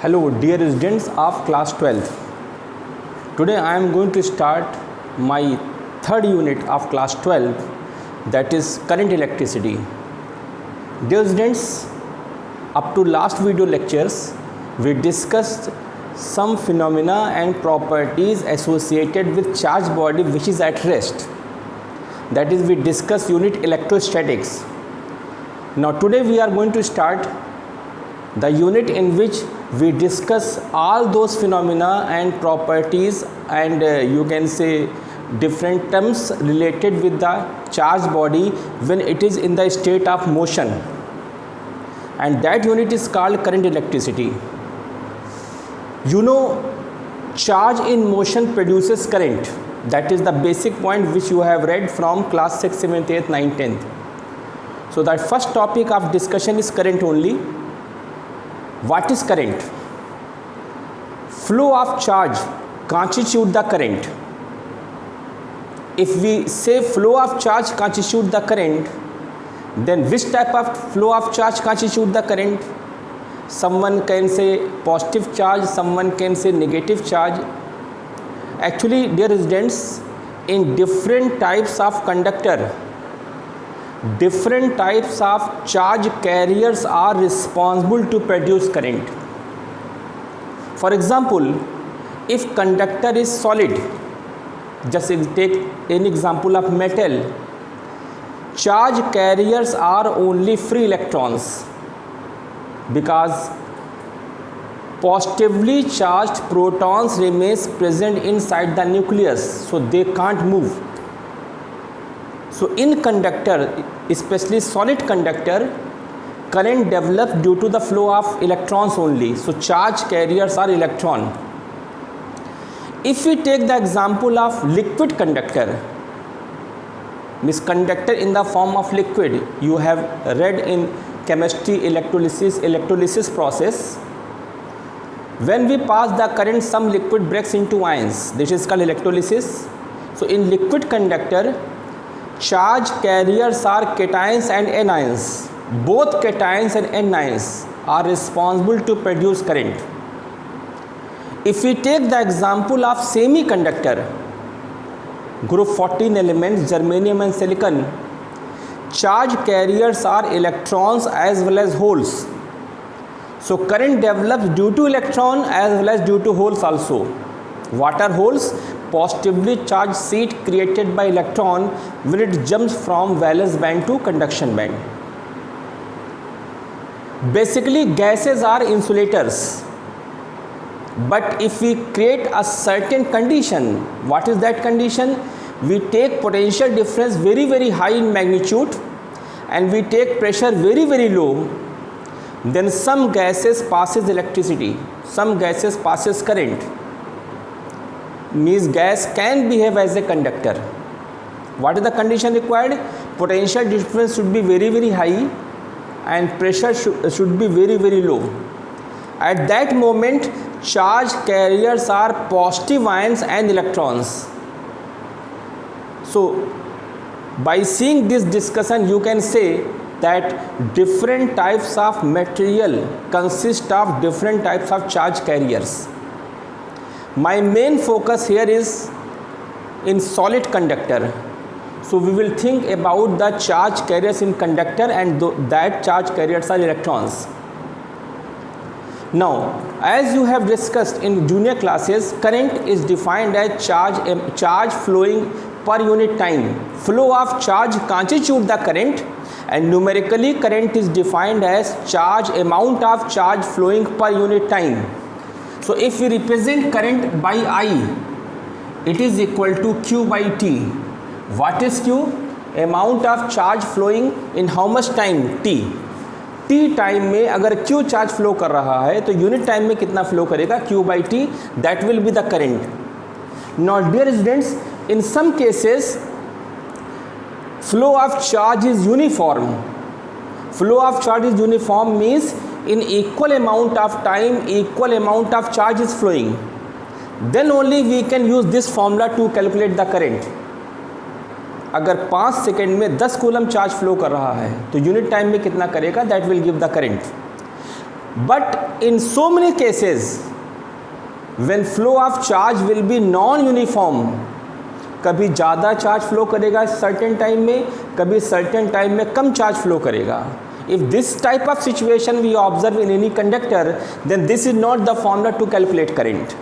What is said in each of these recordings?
Hello dear students of class 12th. Today I am going to start my third unit of class 12, that is current electricity. Dear students, up to last video lectures we discussed some phenomena and properties associated with charged body which is at rest. That is, we discussed unit electrostatics. Now today we are going to start the unit in which we discuss all those phenomena and properties and you can say different terms related with the charged body when it is in the state of motion, and that unit is called current electricity. You know, charge in motion produces current. That is the basic point which you have read from class 6, 7th, 8th, 9th, 10th. So that first topic of discussion is current only. What is current? Flow of charge constitute the current. If we say flow of charge constitute the current, then which type of flow of charge constitute the current? Someone can say positive charge, someone can say negative charge. Actually, dear students, in different types of conductor, different types of charge carriers are responsible to produce current. For example, if conductor is solid, just take an example of metal, charge carriers are only free electrons because positively charged protons remains present inside the nucleus, so they can't move. So in conductor, especially solid conductor, current develops due to the flow of electrons only. So charge carriers are electron. If we take the example of liquid conductor, means conductor in the form of liquid, you have read in chemistry electrolysis process. When we pass the current, some liquid breaks into ions. This is called electrolysis. So in liquid conductor, charge carriers are cations and anions. Both cations and anions are responsible to produce current. If we take the example of semiconductor, group 14 elements, germanium and silicon, charge carriers are electrons as well as holes. So current develops due to electron as well as due to holes also. What are holes? Positively charged sheet created by electron when it jumps from valence band to conduction band. Basically, gases are insulators. But if we create a certain condition, what is that condition? We take potential difference very, very high in magnitude and we take pressure very, very low. Then some gases passes electricity, some gases passes current. Means gas can behave as a conductor. What is the condition required? Potential difference should be very, very high and pressure should be very, very low. At that moment, charge carriers are positive ions and electrons. So by seeing this discussion, you can say that different types of material consist of different types of charge carriers. My main focus here is in solid conductor. So we will think about the charge carriers in conductor, and that charge carriers are electrons. Now, as you have discussed in junior classes, current is defined as charge flowing per unit time. Flow of charge constitutes the current, and numerically current is defined as charge amount of charge flowing per unit time. So if we represent current by I, it is equal to Q by T. What is Q? Amount of charge flowing in how much time? T. T time में अगर Q charge flow कर रहा है तो unit time में कितना flow करेगा? Q by T. That will be the current. Now dear students, in some cases flow of charge is uniform. Flow of charge is uniform means in equal amount of time, equal amount of charge is flowing. Then only we can use this formula to calculate the current. अगर 5 second में 10 coulomb charge flow कर रहा है तो unit time में कितना करेगा? That will give the current. But in so many cases, when flow of charge will be non-uniform, कभी ज़्यादा चार्ज फ्लो करेगा सर्टेन टाइम में, कभी सर्टेन टाइम में कम चार्ज फ्लो करेगा. If this type of situation we observe in any conductor, then this is not the formula to calculate current.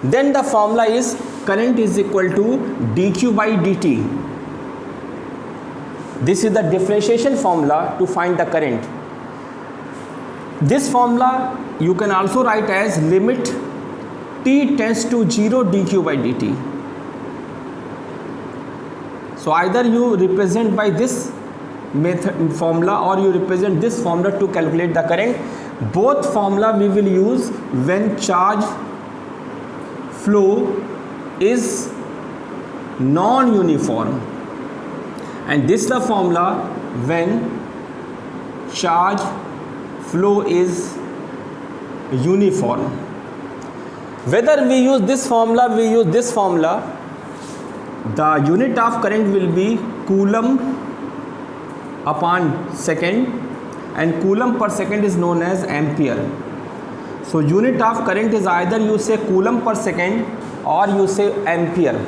Then the formula is current is equal to dq by dt. This is the differentiation formula to find the current. This formula you can also write as limit t tends to 0 dq by dt. So either you represent by this method formula or you represent this formula to calculate the current. Both formula we will use when charge flow is non-uniform, and this is the formula when charge flow is uniform. Whether we use this formula, we use this formula, the unit of current will be coulomb upon second, and coulomb per second is known as ampere. So unit of current is either you say coulomb per second or you say ampere.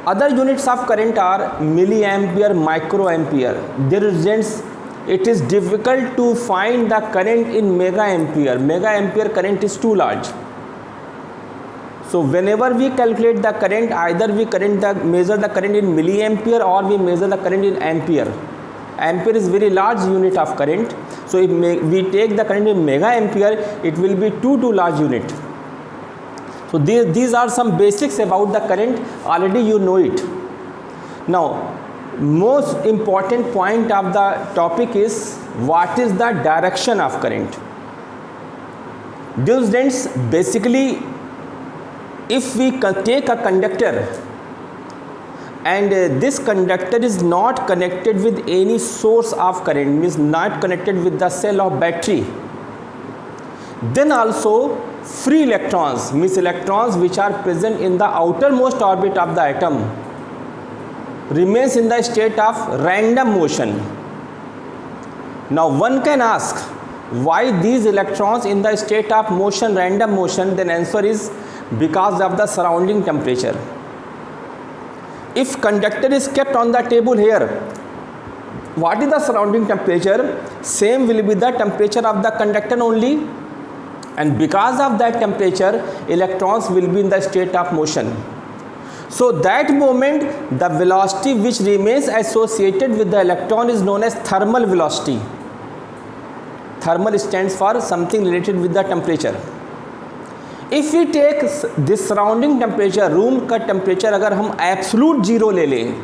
Other units of current are milliampere, microampere. There is, it is difficult to find the current in megaampere. Megaampere current is too large. So whenever we calculate the current, either we measure the current in milliampere or we measure the current in ampere. Ampere is very large unit of current. So if we take the current in megaampere, it will be too large unit. So these are some basics about the current. Already you know it. Now, most important point of the topic is what is the direction of current. Dear students, basically, if we take a conductor and this conductor is not connected with any source of current, means not connected with the cell of battery, then also free electrons, means electrons which are present in the outermost orbit of the atom, remains in the state of random motion. Now one can ask, why these electrons in the state of motion, random motion? Then answer is because of the surrounding temperature. If conductor is kept on the table here, what is the surrounding temperature? Same will be the temperature of the conductor only, and because of that temperature, electrons will be in the state of motion. So that moment, the velocity which remains associated with the electron is known as thermal velocity. Thermal stands for something related with the temperature. If we take this surrounding temperature, room का temperature अगर हम absolute zero ले लें,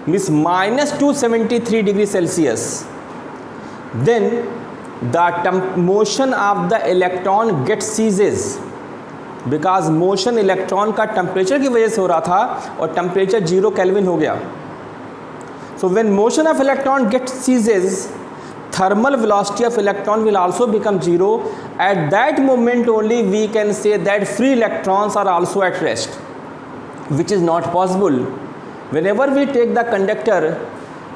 means -273 degree Celsius, then the motion of the electron gets ceases, because motion electron का temperature की वजह से हो रहा था और temperature 0 Kelvin हो गया. So when motion of electron gets ceases, thermal velocity of electron will also become 0. At that moment only we can say that free electrons are also at rest, which is not possible. Whenever we take the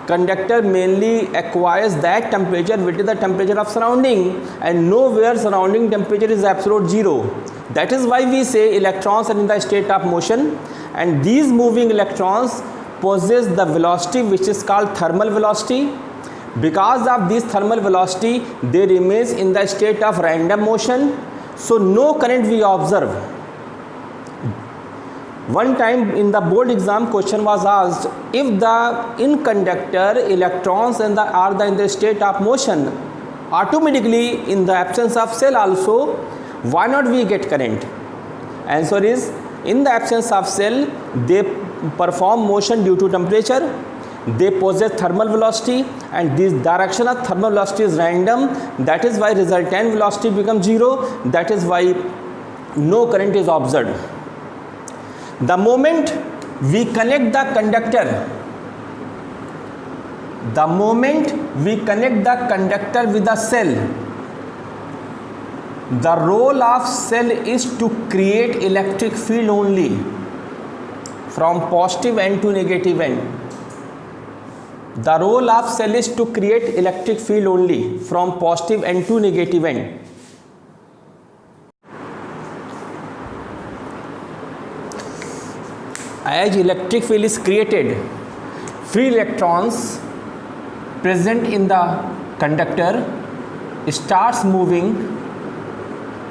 conductor mainly acquires that temperature which is the temperature of surrounding, and nowhere surrounding temperature is absolute 0. That is why we say electrons are in the state of motion, and these moving electrons possess the velocity which is called thermal velocity. Because of this thermal velocity, they remain in the state of random motion, so no current we observe. One time in the board exam, question was asked, if in conductor electrons are in the state of motion, automatically in the absence of cell also, why not we get current? Answer is, in the absence of cell, they perform motion due to temperature. They possess thermal velocity, and this direction of thermal velocity is random. That is why resultant velocity becomes 0. That is why no current is observed. The moment we connect the conductor, with a cell, the role of cell is to create electric field only from positive end to negative end. The role of cell is to create electric field only from positive end to negative end. As electric field is created, free electrons present in the conductor starts moving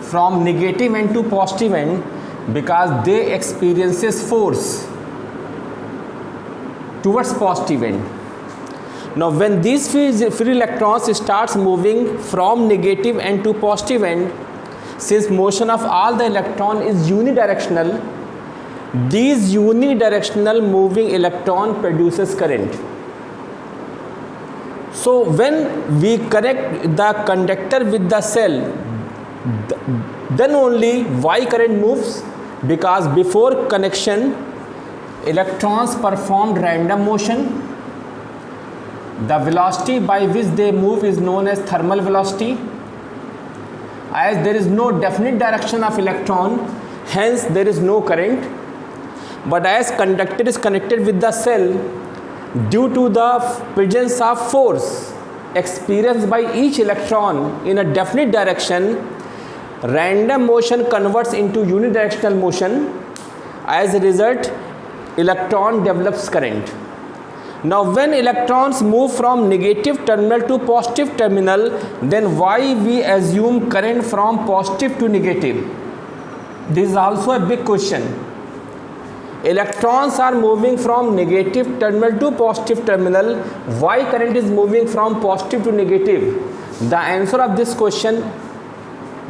from negative end to positive end because they experiences force towards positive end. Now when these free electrons starts moving from negative end to positive end, since motion of all the electron is unidirectional, these unidirectional moving electron produces current. So when we connect the conductor with the cell, then only why current moves? Because before connection, electrons performed random motion. The velocity by which they move is known as thermal velocity. As there is no definite direction of electron, hence there is no current. But as conductor is connected with the cell, due to the presence of force experienced by each electron in a definite direction, random motion converts into unidirectional motion. As a result, electron develops current. Now when electrons move from negative terminal to positive terminal, then why we assume current from positive to negative? This is also a big question. Electrons are moving from negative terminal to positive terminal. Why current is moving from positive to negative? The answer of this question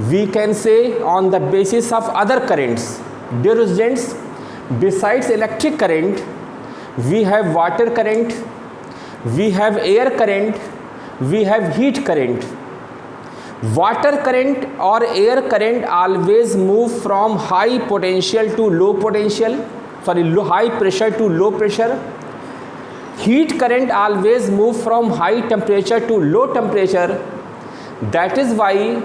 we can say on the basis of other currents. Dear students, besides electric current, we have water current, we have air current, we have heat current. Water current or air current always move from high potential to low potential, high pressure to low pressure. Heat current always move from high temperature to low temperature. That is why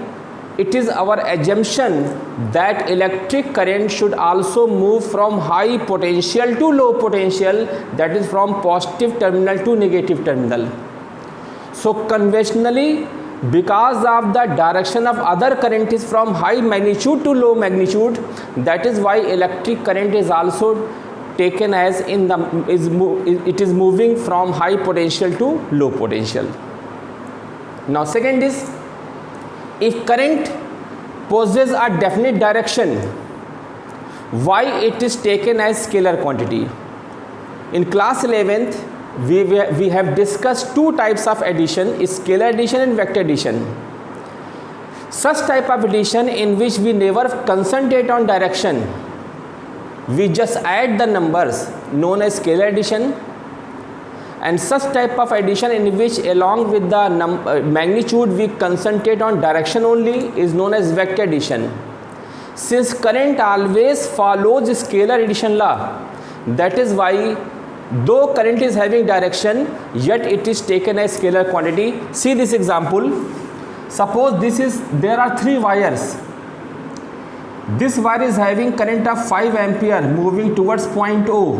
it is our assumption that electric current should also move from high potential to low potential, that is from positive terminal to negative terminal. So conventionally, because of the direction of other current is from high magnitude to low magnitude, that is why electric current is also taken as it is moving from high potential to low potential. Now second is, if current possesses a definite direction, why it is taken as scalar quantity? In class 11th, we have discussed two types of addition, scalar addition and vector addition. Such type of addition in which we never concentrate on direction, we just add the numbers, known as scalar addition. And such type of addition in which along with the magnitude we concentrate on direction only is known as vector addition. Since current always follows scalar addition law, that is why though current is having direction, yet it is taken as scalar quantity. See this example. Suppose there are three wires. This wire is having current of 5 ampere moving towards point O.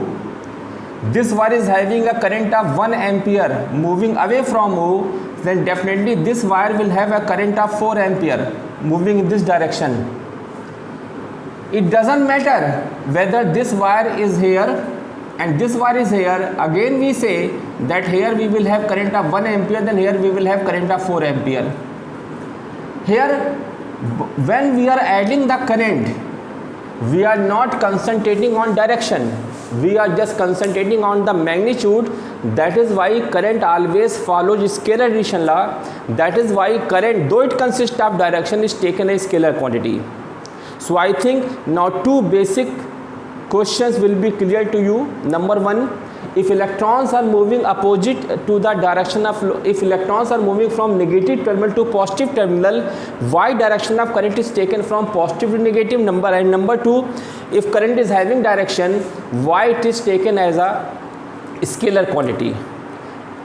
This wire is having a current of 1 ampere moving away from O. Then definitely this wire will have a current of 4 ampere moving in this direction. It doesn't matter whether this wire is here and this wire is here. Again we say that here we will have current of 1 ampere, then here we will have current of 4 ampere. Here when we are adding the current, we are not concentrating on direction, we are just concentrating on the magnitude. That is why current always follows scalar addition law. That is why current, though it consists of direction, is taken as scalar quantity. So I think now two basic questions will be clear to you. Number one, if electrons are moving opposite to the direction of, if electrons are moving from negative terminal to positive terminal, why direction of current is taken from positive to negative number? And number two, if current is having direction, why it is taken as a scalar quantity?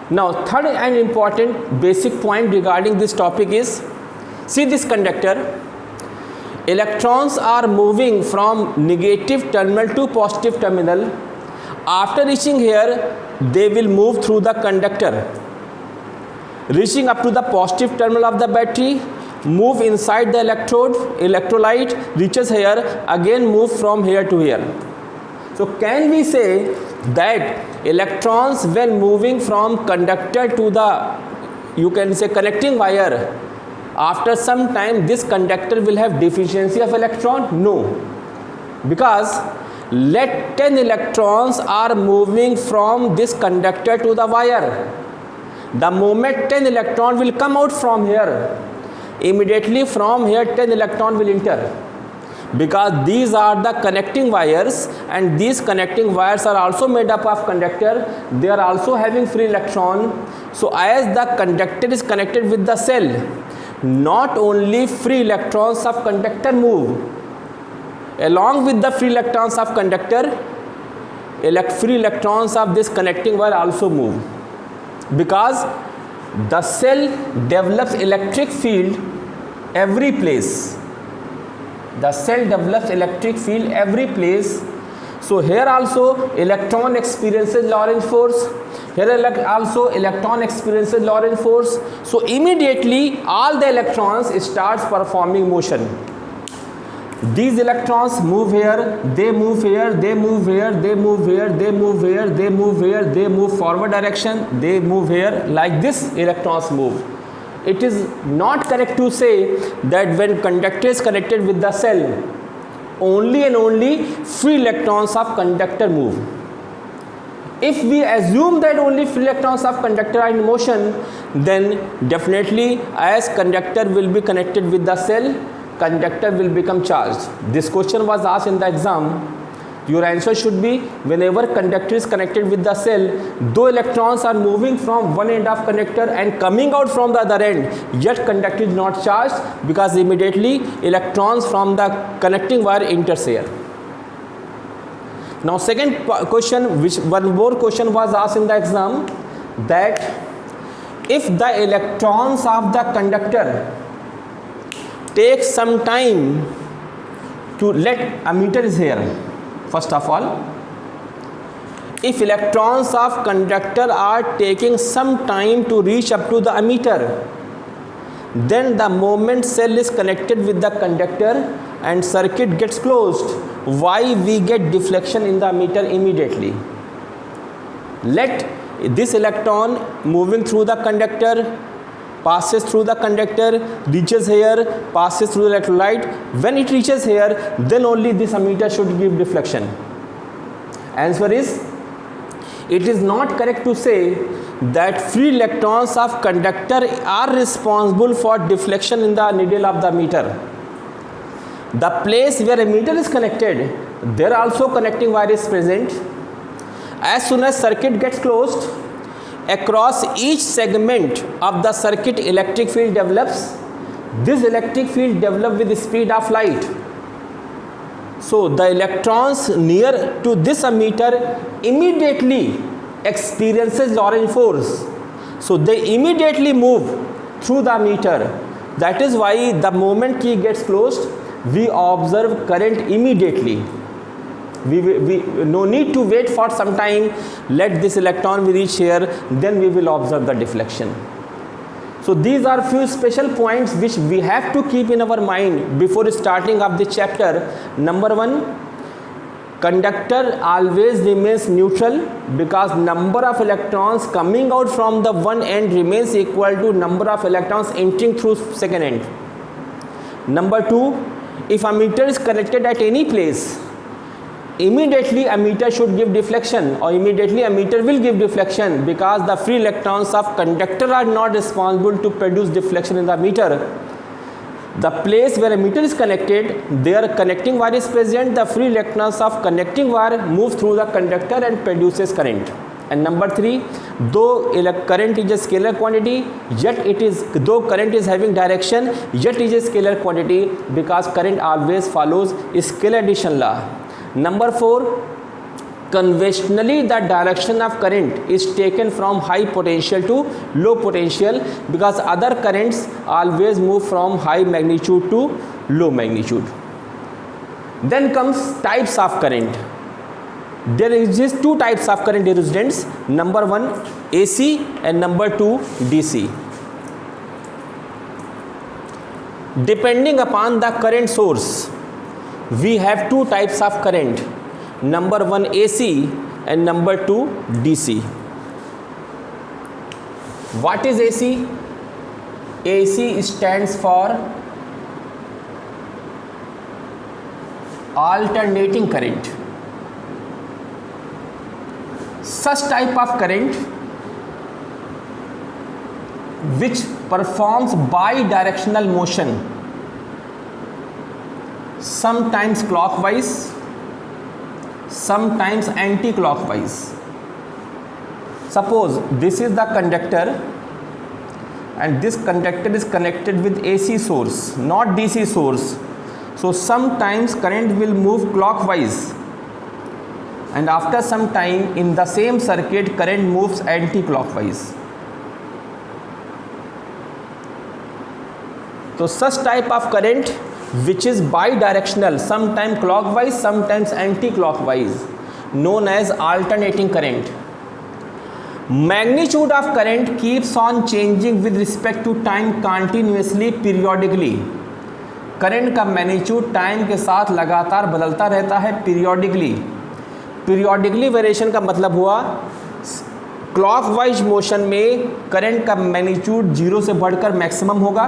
Now third and important basic point regarding this topic is, see this conductor. Electrons are moving from negative terminal to positive terminal. After reaching here, they will move through the conductor, reaching up to the positive terminal of the battery, move inside the electrolyte, reaches here, again move from here to here. So can we say that electrons when moving from conductor to the, you can say, connecting wire, after some time this conductor will have deficiency of electron? No, because let 10 electrons are moving from this conductor to the wire. The moment 10 electron will come out from here, immediately from here 10 electron will enter, because these are the connecting wires, and these connecting wires are also made up of conductor. They are also having free electron. So as the conductor is connected with the cell, not only free electrons of conductor move, along with the free electrons of conductor, free electrons of this connecting wire also move, because the cell develops electric field every place. The cell develops electric field every place. So here also electron experiences Lorentz force, here also electron experiences Lorentz force. So immediately all the electrons starts performing motion. These electrons move here, they move here, they move here, they move here, they move here, they move here, they move forward direction, they move here. Like this electrons move. It is not correct to say that when conductor is connected with the cell, only and only free electrons of conductor move. If we assume that only free electrons of conductor are in motion, then definitely as conductor will be connected with the cell, conductor will become charged. This question was asked in the exam. Your answer should be, whenever conductor is connected with the cell, though electrons are moving from one end of conductor and coming out from the other end, yet conductor is not charged, because immediately electrons from the connecting wire enters here. Now second question, which one more question was asked in the exam, that if the electrons of the conductor take some time to let ammeter is here. First of all, if electrons of conductor are taking some time to reach up to the ammeter, then the moment cell is connected with the conductor and circuit gets closed, why we get deflection in the ammeter immediately? Let this electron moving through the conductor, passes through the conductor, reaches here, passes through the electrolyte. When it reaches here, then only this ammeter should give deflection. Answer is, it is not correct to say that free electrons of conductor are responsible for deflection in the needle of the ammeter. The place where ammeter is connected, there also connecting wire is present. As soon as circuit gets closed, across each segment of the circuit electric field develops. This electric field develops with the speed of light. So the electrons near to this ammeter immediately experiences Lorentz force. So they immediately move through the ammeter. That is why the moment key gets closed, we observe current immediately. We no need to wait for some time, let this electron will reach here, then we will observe the deflection. So these are few special points which we have to keep in our mind before starting of the chapter. Number one, conductor always remains neutral, because number of electrons coming out from the one end remains equal to number of electrons entering through second end. Number two, if ammeter is connected at any place, immediately ammeter should give deflection, or immediately ammeter will give deflection, because the free electrons of conductor are not responsible to produce deflection in the ammeter. The place where ammeter is connected, their connecting wire is present, the free electrons of connecting wire move through the conductor and produces current. And number three, though current is a scalar quantity, yet it is, though current is having direction, yet it is a scalar quantity, because current always follows scalar addition law. Number four, conventionally the direction of current is taken from high potential to low potential, because other currents always move from high magnitude to low magnitude. Then comes types of current. There exist two types of current, dear students. Number one, AC, and number two, DC. Depending upon the current source, we have two types of current. Number one, AC, and number two, DC. What is AC? AC stands for alternating current. Such type of current which performs bidirectional motion, sometimes clockwise, sometimes anti-clockwise. Suppose this is the conductor and this conductor is connected with AC source, not DC source. So sometimes current will move clockwise, and after some time in the same circuit current moves anti-clockwise. So such type of current which is bidirectional, sometimes clockwise, sometimes anti-clockwise, known as alternating current. Magnitude of current keeps on changing with respect to time continuously, periodically. Current का magnitude time के साथ लगातार बदलता रहता है periodically. Periodically variation का मतलब हुआ क्लॉकवाइज मोशन में करंट का मैग्नीट्यूड जीरो से बढ़कर मैक्सिमम होगा.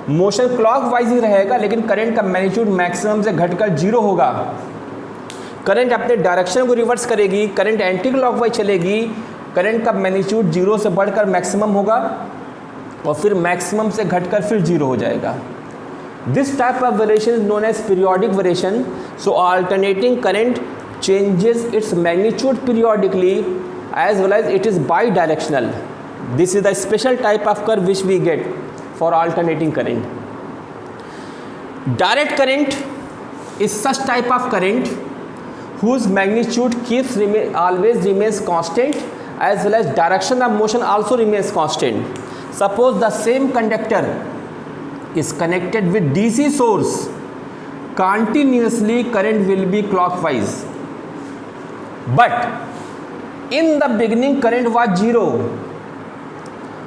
मोशन क्लॉकवाइज ही रहेगा लेकिन करंट का मैग्नीट्यूड मैक्सिमम से घटकर जीरो होगा. करंट अपने डायरेक्शन को रिवर्स करेगी, करंट एंटी क्लॉकवाइज चलेगी, करंट का मैग्नीट्यूड जीरो से बढ़कर मैक्सिमम होगा और फिर मैक्सिमम से घटकर फिर जीरो हो जाएगा. This type of variation is known as periodic variation. So alternating current changes its magnitude periodically as well as it is bidirectional. This is the special type of curve which we get for alternating current. Direct current is such type of current whose magnitude always remains constant, as well as direction of motion also remains constant. Suppose the same conductor is connected with DC source, continuously current will be clockwise, but in the beginning current was zero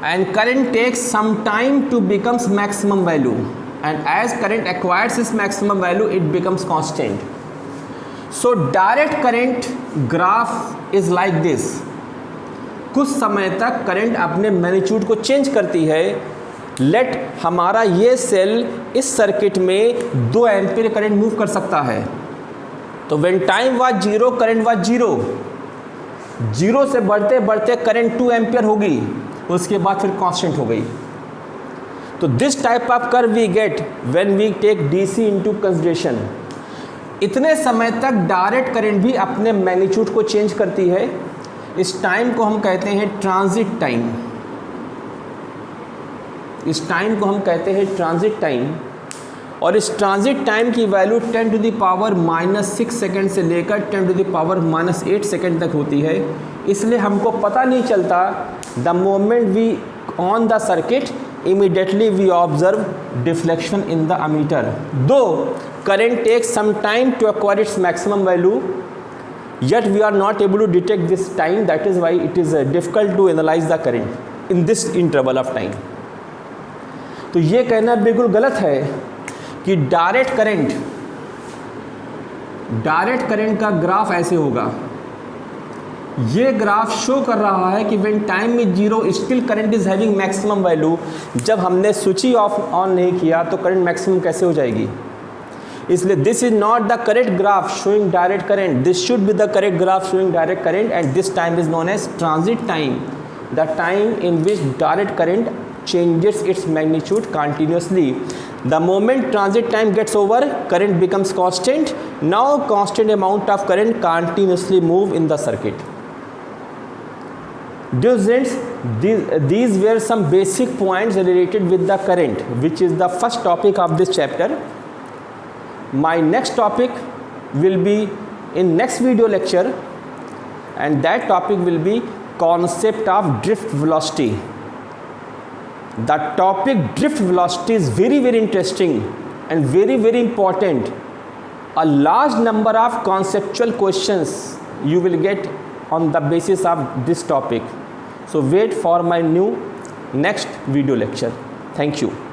and current takes some time to becomes maximum value, and as current acquires its maximum value it becomes constant. So direct current graph is like this. कुछ समय तक current अपने magnitude को change करती है. Late हमारा ये cell इस सर्किट में 2 एम्पीयर करंट मूव कर सकता है. तो when time was zero current was zero. Zero से बढ़ते बढ़ते करंट 2 एम्पीयर होगी, उसके बाद फिर कांस्टेंट हो गई. तो this type of curve we get when we take DC into consideration. इतने समय तक डायरेक्ट करंट भी अपने मैग्नीट्यूड को चेंज करती है. इस टाइम को हम कहते हैं ट्रांजिट टाइम. इस टाइम को हम कहते हैं ट्रांजिट टाइम. और इस ट्रांजिट टाइम की value 10 to the power -6 second से लेकर 10 टू द पावर -8 सेकेंड तक होती है. इसलिए हमको पता नहीं चलता. The moment we on the circuit immediately we observe deflection in the ammeter. Though current takes some time to acquire its maximum value, yet we are not able to detect this time. That is why it is difficult to analyze the current in this interval of time. तो ये कहना बिल्कुल गलत है कि direct current का graph ऐसे होगा. ये ग्राफ शो कर रहा है कि when time is zero still current is having maximum value. जब हमने स्विच ही ऑफ ऑन नहीं किया तो करंट मैक्सिमम कैसे हो जाएगी. इसलिए this is not the correct graph showing direct current. This should be the correct graph showing direct current, and this time is known as transit time, the time in which direct current changes its magnitude continuously. The moment transit time gets over, current becomes constant. Now constant amount of current continuously move in the circuit. Dear students, these were some basic points related with the current, which is the first topic of this chapter. My next topic will be in next video lecture, and that topic will be concept of drift velocity. The topic drift velocity is very interesting and very important. a large number of conceptual questions you will get on the basis of this topic. So wait for my new next video lecture. Thank you.